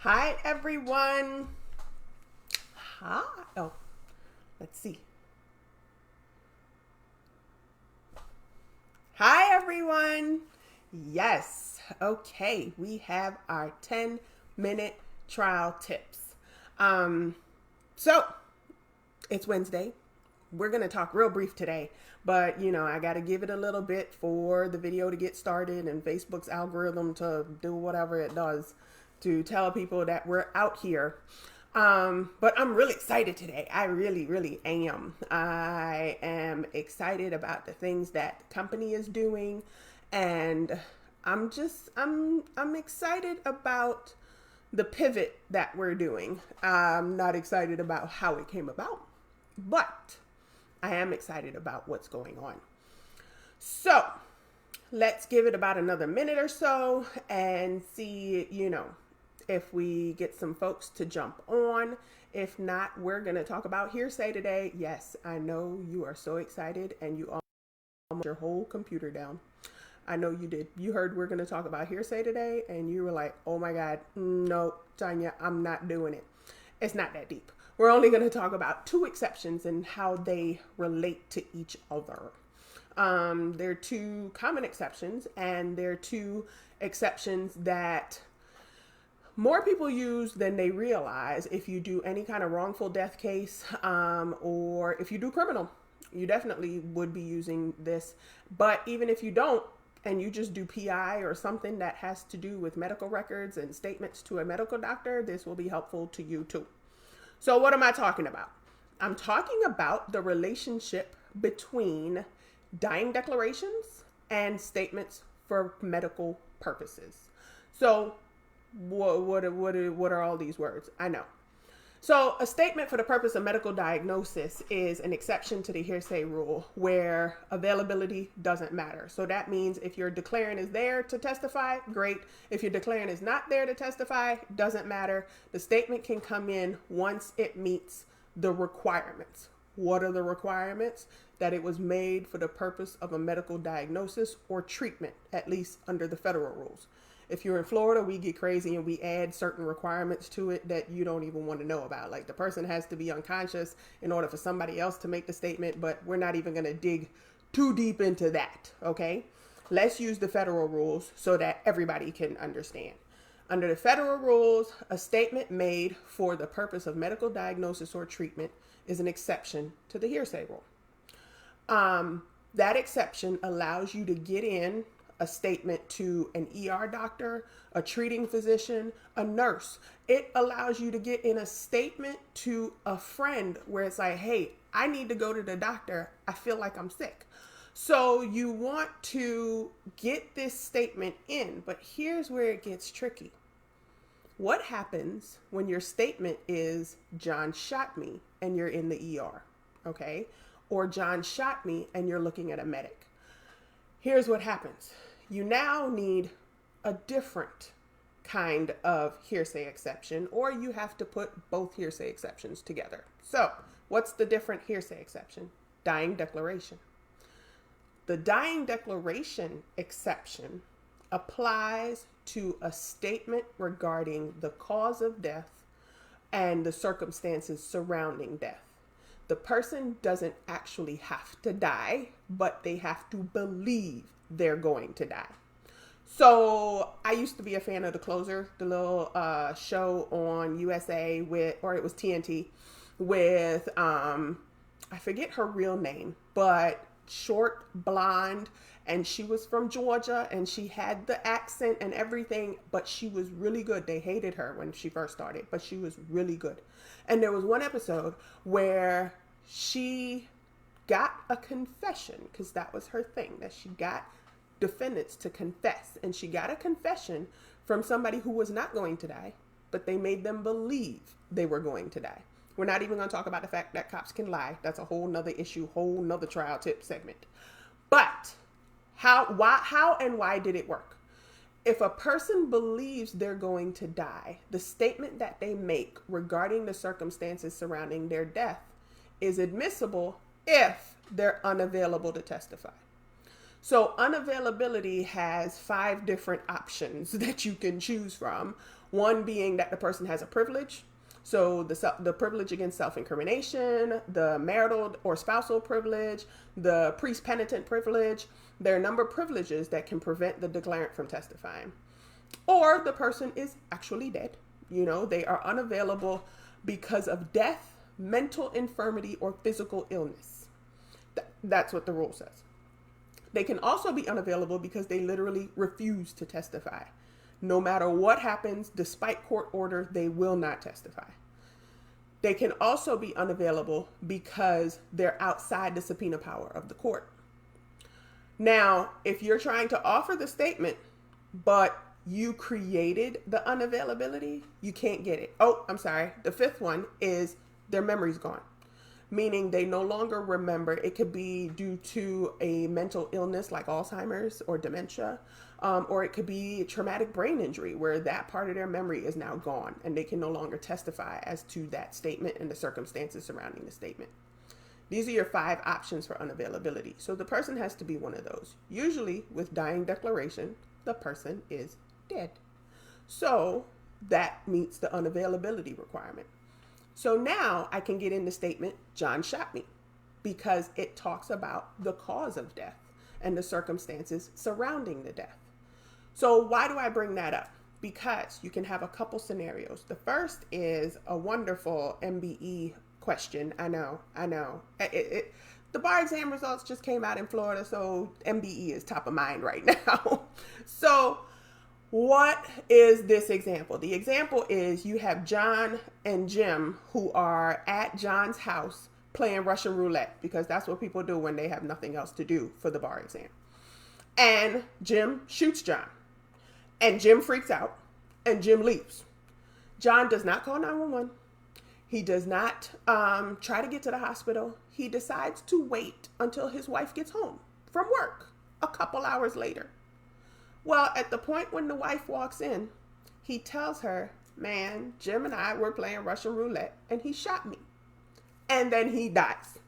Hi, everyone. Hi. Oh, let's see. Hi, everyone. Yes. Okay. We have our 10-minute trial tips. So it's Wednesday. We're going to talk real brief today, but I got to give it a little bit for the video to get started and Facebook's algorithm to do whatever it does to tell people that we're out here. But I'm really excited today. I really, really am. I am excited about the things that the company is doing, and I'm excited about the pivot that we're doing. I'm not excited about how it came about, but I am excited about what's going on. So let's give it about another minute or so and see, if we get some folks to jump on. If not, we're going to talk about hearsay today. Yes, I know you are so excited and you almost your whole computer down. I know you did. You heard we're going to talk about hearsay today and you were like, oh my God, no, Tanya, I'm not doing it. It's not that deep. We're only going to talk about two exceptions and how they relate to each other. There are two common exceptions, and there are two exceptions that more people use than they realize. If you do any kind of wrongful death case, or if you do criminal, you definitely would be using this. But even if you don't, and you just do PI or something that has to do with medical records and statements to a medical doctor, this will be helpful to you too. So what am I talking about? I'm talking about the relationship between dying declarations and statements for medical purposes. So what are all these words? I know. So a statement for the purpose of medical diagnosis is an exception to the hearsay rule where availability doesn't matter. So that means if your declarant is there to testify, great. If your declarant is not there to testify, doesn't matter. The statement can come in once it meets the requirements. What are the requirements? That it was made for the purpose of a medical diagnosis or treatment, at least under the federal rules. If you're in Florida, we get crazy and we add certain requirements to it that you don't even want to know about. Like the person has to be unconscious in order for somebody else to make the statement, but we're not even going to dig too deep into that, okay? Let's use the federal rules so that everybody can understand. Under the federal rules, a statement made for the purpose of medical diagnosis or treatment is an exception to the hearsay rule. That exception allows you to get in a statement to an ER doctor, a treating physician, a nurse. It allows you to get in a statement to a friend where it's like, hey, I need to go to the doctor. I feel like I'm sick. So you want to get this statement in, but here's where it gets tricky. What happens when your statement is John shot me and you're in the ER, okay? Or John shot me and you're looking at a medic. Here's what happens. You now need a different kind of hearsay exception, or you have to put both hearsay exceptions together. So, what's the different hearsay exception? Dying declaration. The dying declaration exception applies to a statement regarding the cause of death and the circumstances surrounding death. The person doesn't actually have to die, but they have to believe they're going to die. So I used to be a fan of The Closer, the little show on USA or it was TNT with, I forget her real name, but short, blonde, and she was from Georgia and she had the accent and everything, but she was really good. They hated her when she first started, but she was really good. And there was one episode where she got a confession, because that was her thing, that she got defendants to confess. And she got a confession from somebody who was not going to die, but they made them believe they were going to die. We're not even going to talk about the fact that cops can lie. That's a whole nother issue, whole nother trial tip segment. But how and why did it work? If a person believes they're going to die, the statement that they make regarding the circumstances surrounding their death is admissible if they're unavailable to testify. So unavailability has 5 different options that you can choose from. One being that the person has a privilege. So the privilege against self-incrimination, the marital or spousal privilege, the priest penitent privilege. There are a number of privileges that can prevent the declarant from testifying. Or the person is actually dead. They are unavailable because of death, mental infirmity, or physical illness. That's what the rule says. They can also be unavailable because they literally refuse to testify. No matter what happens, despite court order, they will not testify. They can also be unavailable because they're outside the subpoena power of the court. Now, if you're trying to offer the statement, but you created the unavailability, you can't get it. Oh, I'm sorry. The 5th one is their memory's gone, meaning they no longer remember. It could be due to a mental illness like Alzheimer's or dementia, or it could be traumatic brain injury where that part of their memory is now gone and they can no longer testify as to that statement and the circumstances surrounding the statement. These are your 5 options for unavailability. So the person has to be one of those. Usually with dying declaration, the person is dead. So that meets the unavailability requirement. So now I can get in the statement, John shot me, because it talks about the cause of death and the circumstances surrounding the death. So why do I bring that up? Because you can have a couple scenarios. The first is a wonderful MBE question. I know. The bar exam results just came out in Florida, so MBE is top of mind right now. So what is this example? The example is you have John and Jim who are at John's house playing Russian roulette, because that's what people do when they have nothing else to do for the bar exam. And Jim shoots John. And Jim freaks out. And Jim leaves. John does not call 911. He does not try to get to the hospital. He decides to wait until his wife gets home from work a couple hours later. Well, at the point when the wife walks in, he tells her, man, Jim and I were playing Russian roulette and he shot me. And then he dies.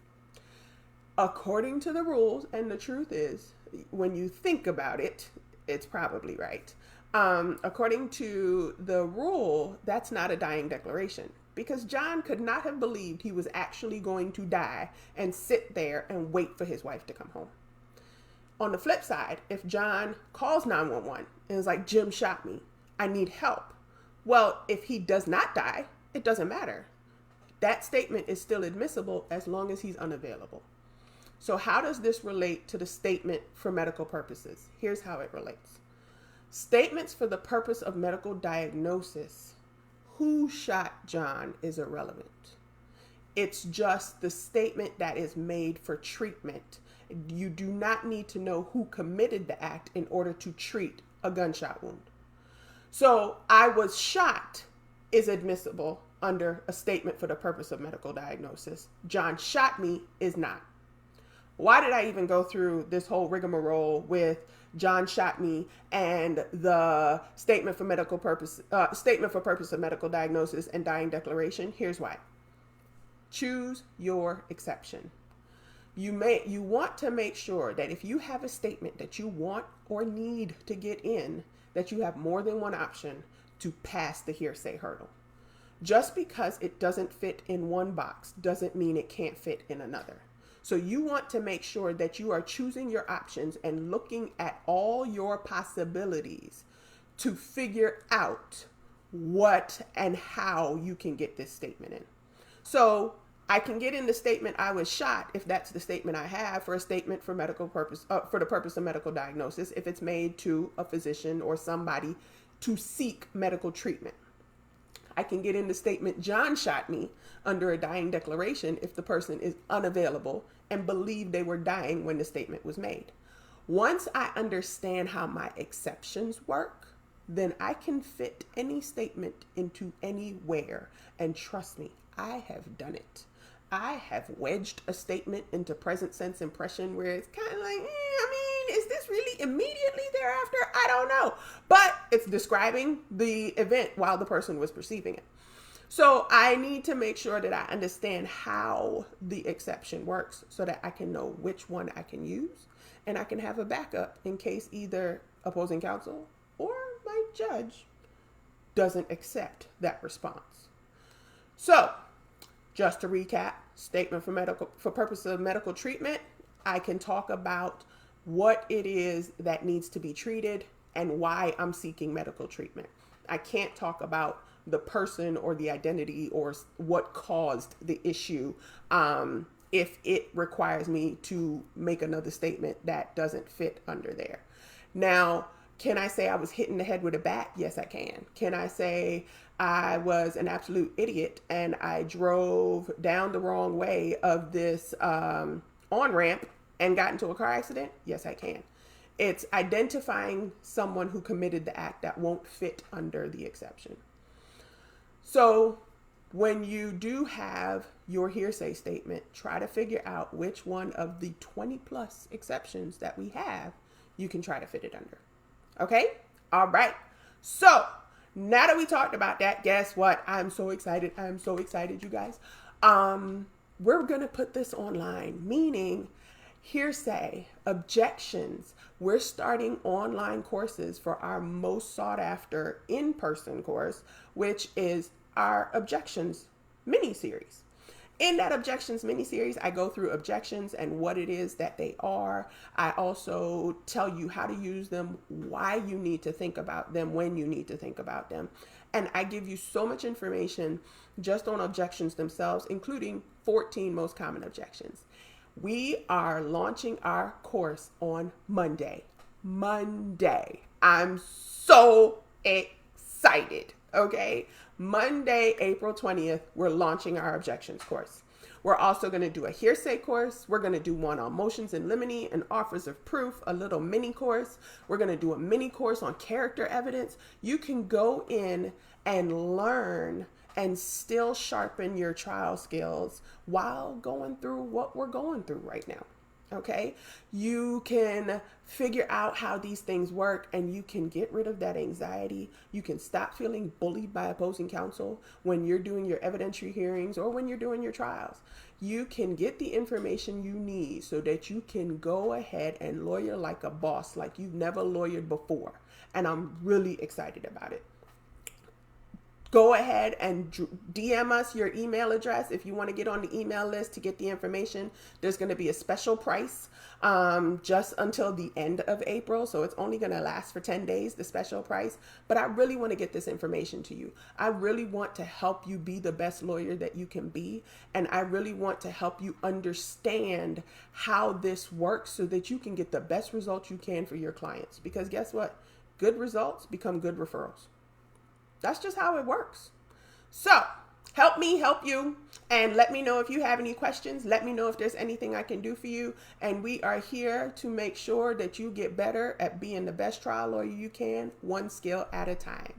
According to the rules, and the truth is, when you think about it, it's probably right. According to the rule, that's not a dying declaration, because John could not have believed he was actually going to die and sit there and wait for his wife to come home. On the flip side, if John calls 911 and is like, Jim shot me, I need help. Well, if he does not die, it doesn't matter. That statement is still admissible as long as he's unavailable. So how does this relate to the statement for medical purposes? Here's how it relates. Statements for the purpose of medical diagnosis, who shot John, is irrelevant. It's just the statement that is made for treatment. You do not need to know who committed the act in order to treat a gunshot wound. So I was shot is admissible under a statement for the purpose of medical diagnosis. John shot me is not. Why did I even go through this whole rigmarole with John shot me and the statement for purpose of medical diagnosis and dying declaration? Here's why. Choose your exception. You want to make sure that if you have a statement that you want or need to get in, that you have more than one option to pass the hearsay hurdle. Just because it doesn't fit in one box doesn't mean it can't fit in another. So you want to make sure that you are choosing your options and looking at all your possibilities to figure out what and how you can get this statement in. So I can get in the statement I was shot if that's the statement I have for a statement for medical purpose, for the purpose of medical diagnosis, if it's made to a physician or somebody to seek medical treatment. I can get in the statement John shot me under a dying declaration if the person is unavailable and believe they were dying when the statement was made. Once I understand how my exceptions work, then I can fit any statement into anywhere. And trust me, I have done it. I have wedged a statement into present sense impression where it's kind of like, is this really immediately thereafter? I don't know. But it's describing the event while the person was perceiving it. So I need to make sure that I understand how the exception works so that I can know which one I can use, and I can have a backup in case either opposing counsel or my judge doesn't accept that response. So just to recap, statement for purpose of medical treatment, I can talk about what it is that needs to be treated and why I'm seeking medical treatment. I can't talk about the person or the identity or what caused the issue if it requires me to make another statement that doesn't fit under there. Now, can I say I was hit in the head with a bat? Yes, I can. Can I say I was an absolute idiot and I drove down the wrong way of this on-ramp and got into a car accident? Yes, I can. It's identifying someone who committed the act that won't fit under the exception. So when you do have your hearsay statement, try to figure out which one of the 20 plus exceptions that we have you can try to fit it under. Okay? All right. So now that we talked about that, guess what? I'm so excited. I'm so excited, you guys. We're going to put this online, meaning hearsay, objections. We're starting online courses for our most sought after in-person course, which is our objections mini-series. In that objections mini-series, I go through objections and what it is that they are. I also tell you how to use them, why you need to think about them, when you need to think about them. And I give you so much information just on objections themselves, including 14 most common objections. We are launching our course on Monday. I'm so excited. Okay. Monday, April 20th, we're launching our objections course. We're also going to do a hearsay course. We're going to do one on motions in limine and offers of proof, a little mini course. We're going to do a mini course on character evidence. You can go in and learn and still sharpen your trial skills while going through what we're going through right now. Okay, you can figure out how these things work and you can get rid of that anxiety. You can stop feeling bullied by opposing counsel when you're doing your evidentiary hearings or when you're doing your trials. You can get the information you need so that you can go ahead and lawyer like a boss, like you've never lawyered before. And I'm really excited about it. Go ahead and DM us your email address if you want to get on the email list to get the information. There's going to be a special price just until the end of April. So it's only going to last for 10 days, the special price. But I really want to get this information to you. I really want to help you be the best lawyer that you can be. And I really want to help you understand how this works so that you can get the best results you can for your clients. Because guess what? Good results become good referrals. That's just how it works. So help me help you and let me know if you have any questions. Let me know if there's anything I can do for you. And we are here to make sure that you get better at being the best trial lawyer you can, one skill at a time.